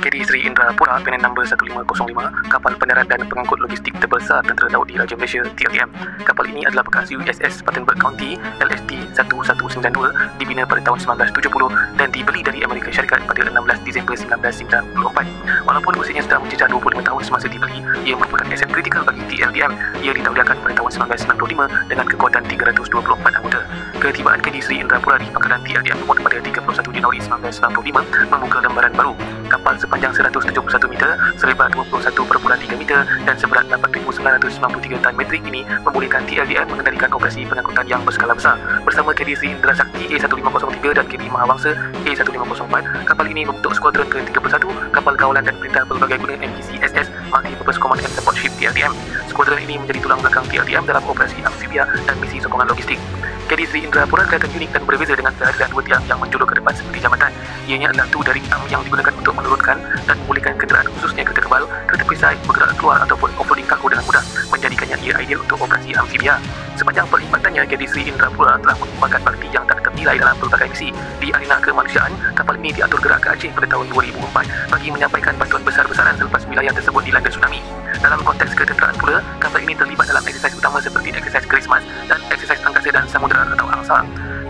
KD Sri Indrapura PNN nombor 1505, kapal pendarat dan pengangkut logistik terbesar Tentera Laut Diraja Malaysia (TLDM). Kapal ini adalah bekas USS Spartanburg County LSD 1192, dibina pada tahun 1970 dan dibeli dari Amerika Syarikat pada 16 Disember 1994. Walaupun usianya sudah menjejak 25 tahun semasa dibeli, ia merupakan aset kritikal bagi TLDM. Ia ditauliakan pada tahun 1995 dengan kekuatan 324 anggota. Ketibaan KD Sri Indrapura di pangkalan TLDM pada 31 Januari 1995 membuka lembaran baru. Kapal sepanjang 171 meter, selebar 21.3 meter dan seberat 8,993 tan metrik ini membolehkan TLDM mengendalikan operasi pengangkutan yang berskala besar. Bersama KD Sri Indra Sakti A1503 dan KD Mahawangsa A1504, kapal ini membentuk skuadron ke-31 kapal kawalan dan perintah pelbagai guna MPCSS Multi-Purpose Command and Support Ship TLDM. Skuadron ini menjadi tulang belakang TLDM dalam operasi amfibia dan misi sokongan logistik. KD Sri Indrapura kelihatan unik dan berbeza dengan kehadiran dua tiang yang menjulur ke depan seperti jambatan. Ianya adalah tu dari am yang digunakan untuk menurunkan dan memulihkan kenderaan, khususnya kereta kebal, kereta perisai, bergerak keluar ataupun offloading kargo dengan mudah, menjadikannya ia ideal untuk operasi amfibia. Sepanjang perkhidmatannya, KD Sri Indrapura telah menyumbangkan bakti yang tak ternilai dalam pelbagai misi. Di arena kemanusiaan, kapal ini diatur gerak ke Aceh pada tahun 2004 bagi menyampaikan bantuan besar-besaran selepas wilayah tersebut dilanda tsunami. Dalam konteks ketenteraan pula, kapal ini terlibat dalam eksersis utama seperti eksersis Christmas dan eksersis angkasa dan samudera atau ANGSA.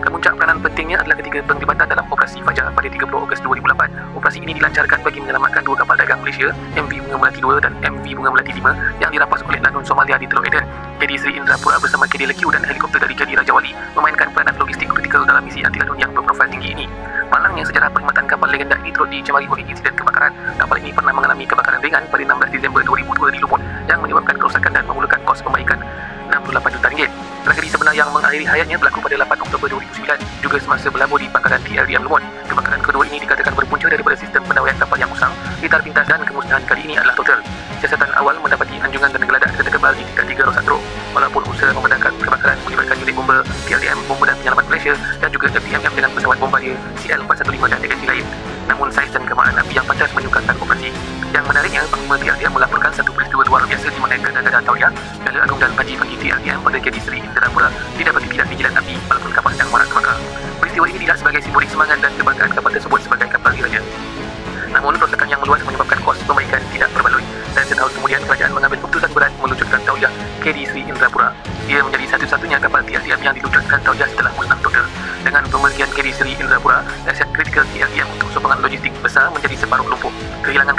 Kemuncak peranan pentingnya adalah ketika penglibatan dalam Operasi Fajar pada 30 Ogos 2008. Operasi ini dilancarkan bagi menyelamatkan dua kapal dagang Malaysia, MV Bunga Melati 2 dan MV Bunga Melati 5 yang dirampas oleh Lanun Somalia di Teluk Eden. KD Sri Indrapura bersama KD Lekiu dan helikopter dari KD Raja Wali memainkan peranan logistik kritikal dalam misi anti Lanun yang berprofil tinggi ini. Malangnya sejarah perkhidmatan kapal legenda ini turut dicemari oleh insiden kebakaran. Kapal ini pernah mengalami kebakaran ringan pada 16 Disember 2002 di Lumut yang menyebabkan kerosakan dan memerlukan kos perbaikan RM68 juta. Tragedi sebenar yang mengakhiri hayatnya berlaku pada 8 Oktober 2009, juga semasa berlabuh di pangkalan TLDM Lumut. Kebakaran kedua ini dikatakan berpunca daripada sistem pendawaian kapal yang usang, litar pintas dan kemusnahan kali ini adalah total. Siasatan awal mendapati anjungan dan geladak kereta kebal di tingkat 3 Rosatro. Walaupun usaha memadamkan kebakaran melibatkan unit bomba TLDM, Bomba dan Penyelamat Malaysia dan juga FDMM dengan pesawat bombardier CL415 dan agensi lain. Namun saiz dan kemaran api yang pantas menyukarkan operasi. Yang menariknya, Panglima TLDM melaporkan satu peristiwa luar biasa di mana Gada Tauliah, Gala Agung dan Haji Pagi TLDM pada KD Sri Indrapura didapati tidak dijilat api walaupun kapal sedang marak terbakar. Peristiwa ini dilihat sebagai simbolik semangat dan kebanggaan kapal tersebut sebagai kapal diraja. Namun kerosakan yang meluas menyebabkan kos perbaikan tidak berbaloi dan setahun kemudian kerajaan mengambil keputusan berat meluncurkan Tauliah KD Sri Indrapura. Ia menjadi satu-satunya kapal TLDM yang diluncurkan Tauliah setelah musnah total. Dengan pemergian KD Sri Indrapura, aset kritikal TLDM untuk sokongan logistik besar menjadi separuh lumpuh. Kehilangan